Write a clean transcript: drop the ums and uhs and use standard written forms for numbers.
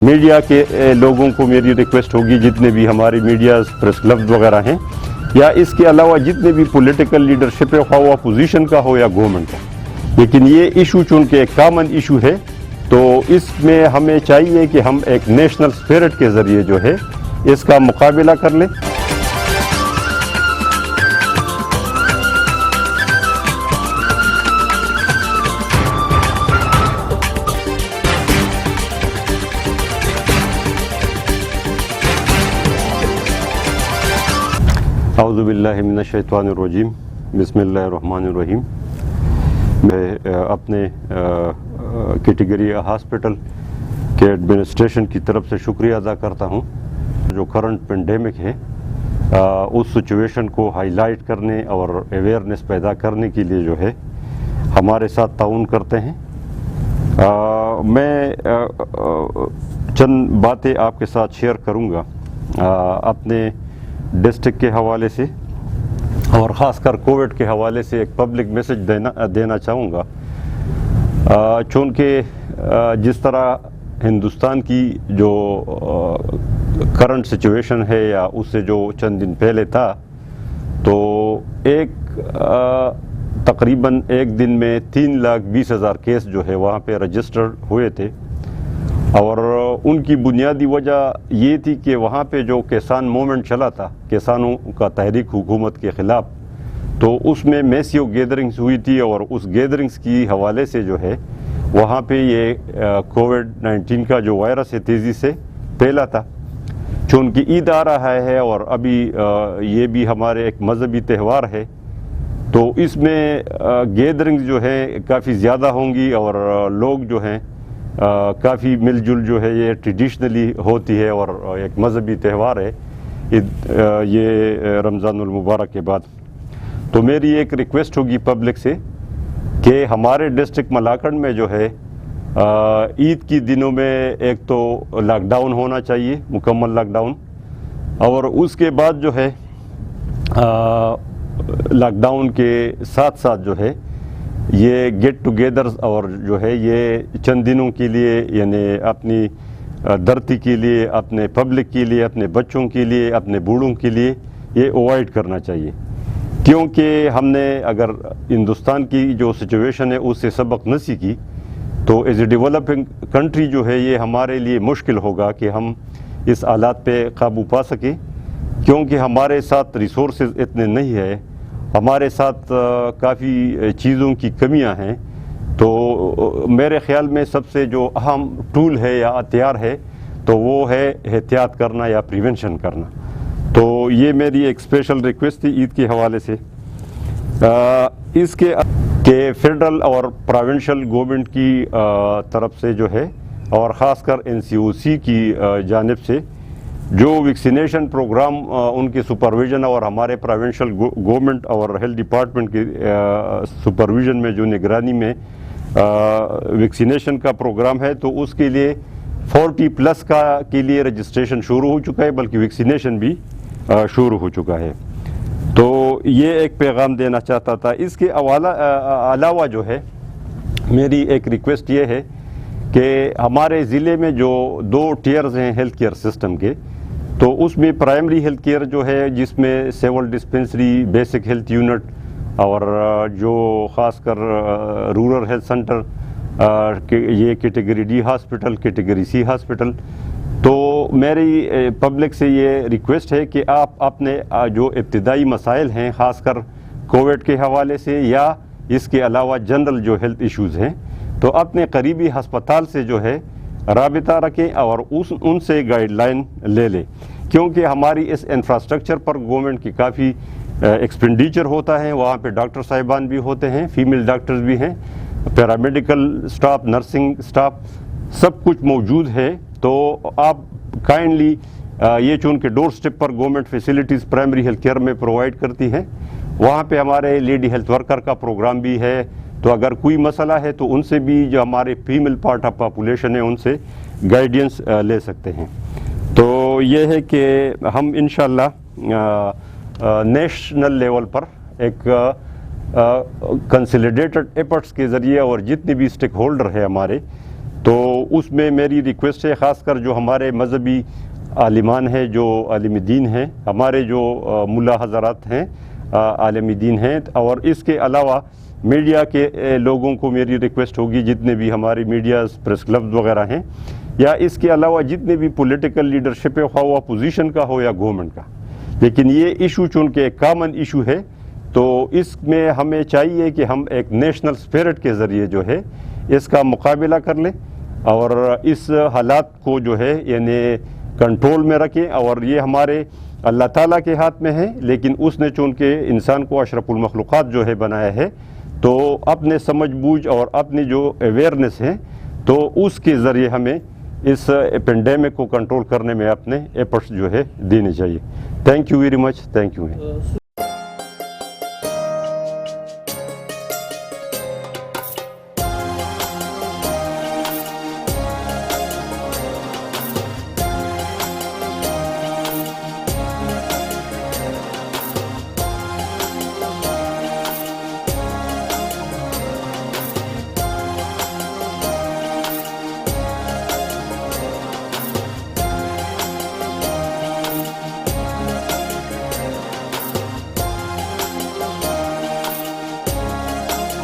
Media के लोगों को मेरी रिक्वेस्ट होगी, जितने भी हमारे मीडिया प्रेस क्लब वगैरह हैं या इसके अलावा जितने भी पॉलिटिकल लीडरशिप है, ख्वाह अपोजिशन का हो या गवर्नमेंट का, लेकिन ये इशू चूँकि एक कॉमन इशू है तो इसमें हमें चाहिए कि हम एक नेशनल स्पिरिट के ज़रिए जो है इसका मुकाबला कर लें। औज़ु बिल्लाहि मिनश शैतानिर रजीम, बिस्मिल्लाहिर रहमानिर रहीम। मैं अपने कैटेगरी हॉस्पिटल के एडमिनिस्ट्रेशन की तरफ से शुक्रिया अदा करता हूँ। जो करंट पेंडेमिक है उस सिचुएशन को हाईलाइट करने और अवेयरनेस पैदा करने के लिए जो है हमारे साथ ताउन करते हैं। मैं चंद बातें आपके साथ शेयर करूँगा अपने डिस्ट्रिक्ट के हवाले से और ख़ासकर कोविड के हवाले से एक पब्लिक मैसेज देना चाहूँगा। चूँकि जिस तरह हिंदुस्तान की जो करंट सिचुएशन है या उससे जो चंद दिन पहले था, तो तकरीबन एक दिन में 3,20,000 केस जो है वहाँ पे रजिस्टर्ड हुए थे और उनकी बुनियादी वजह ये थी कि वहाँ पे जो किसान मूवमेंट चला था, किसानों का तहरीक हुकूमत के ख़िलाफ़, तो उसमें मैसिव गैदरिंग्स हुई थी और उस गैदरिंग्स की हवाले से जो है वहाँ पे ये कोविड-19 का जो वायरस है तेज़ी से फैला था। चूँकि ईद आ रहा है और अभी ये भी हमारे एक मजहबी त्यौहार है, तो इसमें गैदरिंग्स जो है काफ़ी ज़्यादा होंगी और लोग जो हैं काफ़ी मिलजुल जो है ये ट्रेडिशनली होती है और एक मजहबी त्यौहार है ये रमज़ानुल मुबारक के बाद। तो मेरी एक रिक्वेस्ट होगी पब्लिक से कि हमारे डिस्ट्रिक्ट मलाकड़ में जो है ईद की दिनों में एक तो लॉकडाउन होना चाहिए, मुकम्मल लॉकडाउन, और उसके बाद जो है लॉकडाउन के साथ साथ जो है ये गेट टुगेदर्स और जो है ये चंद दिनों के लिए यानी अपनी धरती के लिए, अपने पब्लिक के लिए, अपने बच्चों के लिए, अपने बूढ़ों के लिए ये अवॉइड करना चाहिए। क्योंकि हमने अगर हिंदुस्तान की जो सिचुएशन है उससे सबक न सीखी तो एज ए डेवलपिंग कंट्री जो है ये हमारे लिए मुश्किल होगा कि हम इस हालात पे काबू पा सकें, क्योंकि हमारे साथ रिसोर्सेज इतने नहीं है, हमारे साथ काफ़ी चीज़ों की कमियां हैं। तो मेरे ख़्याल में सबसे जो अहम टूल है या हथियार है तो वो है एहतियात करना या प्रिवेंशन करना। तो ये मेरी एक स्पेशल रिक्वेस्ट थी ईद के हवाले से। इसके के फेडरल और प्रोविंशियल गवर्नमेंट की तरफ से जो है और ख़ासकर NCOC की जानिब से जो वैक्सीनेशन प्रोग्राम उनके सुपरविज़न और हमारे प्रोविंशियल गवर्नमेंट और हेल्थ डिपार्टमेंट के सुपरविज़न में जो निगरानी में वैक्सीनेशन का प्रोग्राम है, तो उसके लिए 40+ के लिए रजिस्ट्रेशन शुरू हो चुका है, बल्कि वैक्सीनेशन भी शुरू हो चुका है। तो ये एक पैगाम देना चाहता था। इसके अलावा जो है मेरी एक रिक्वेस्ट ये है कि हमारे ज़िले में जो 2 टियर्स हैं हेल्थ केयर सिस्टम के, तो उसमें प्राइमरी हेल्थ केयर जो है जिसमें civil dispensary, basic health unit और जो ख़ासकर रूरल हेल्थ सेंटर ये category D hospital, category C hospital. तो मेरी पब्लिक से ये रिक्वेस्ट है कि आप अपने जो इब्तिदाई मसाइल हैं ख़ासकर कोविड के हवाले से या इसके अलावा जनरल जो हेल्थ इश्यूज़ हैं, तो अपने करीबी हस्पताल से जो है राबिता रखें और उनसे गाइडलाइन ले लें, क्योंकि हमारी इस इंफ्रास्ट्रक्चर पर गवर्नमेंट की काफ़ी एक्सपेंडिचर होता है। वहाँ पे डॉक्टर साहिबान भी होते हैं, फीमेल डॉक्टर्स भी हैं, पैरामेडिकल स्टाफ, नर्सिंग स्टाफ, सब कुछ मौजूद है। तो आप काइंडली ये चूँकि डोर स्टेप पर government facilities primary health care में प्रोवाइड करती हैं, वहाँ पे हमारे लेडी हेल्थ वर्कर का प्रोग्राम भी है। तो अगर कोई मसला है तो उनसे भी, जो हमारे फीमेल पार्ट ऑफ पॉपुलेशन है, उनसे गाइडेंस ले सकते हैं। तो ये है कि हम इंशाल्लाह नेशनल लेवल पर एक कंसोलिडेटेड एफर्ट्स के ज़रिए और जितने भी स्टेक होल्डर है हमारे, تو اس میں میری ریکویسٹ ہے خاص کر جو ہمارے مذہبی عالمان ہیں، جو عالم دین ہیں، ہمارے جو ملا حضرات ہیں، عالم دین ہیں، اور اس کے علاوہ میڈیا کے لوگوں کو میری ریکویسٹ ہوگی، جتنے بھی ہماری میڈیاز پریس کلبز وغیرہ ہیں، یا اس کے علاوہ جتنے بھی پولیٹیکل لیڈرشپ ہے، خواہ وہ اپوزیشن کا ہو یا گورنمنٹ کا، لیکن یہ ایشو چونکہ ایک کامن ایشو ہے، تو اس میں ہمیں چاہیے کہ ہم ایک نیشنل اسپرٹ کے ذریعے جو ہے اس کا مقابلہ کر لیں اور اس حالات کو جو ہے یعنی کنٹرول میں رکھیں، اور یہ ہمارے اللہ تعالیٰ کے ہاتھ میں ہے، لیکن اس نے چونکہ انسان کو اشرف المخلوقات جو ہے بنایا ہے، تو اپنے سمجھ بوجھ اور اپنی جو اویئرنیس ہے، تو اس کے ذریعے ہمیں اس پینڈیمک کو کنٹرول کرنے میں اپنے ایفرٹس جو ہے دینے چاہیے. Thank you very much. Thank you.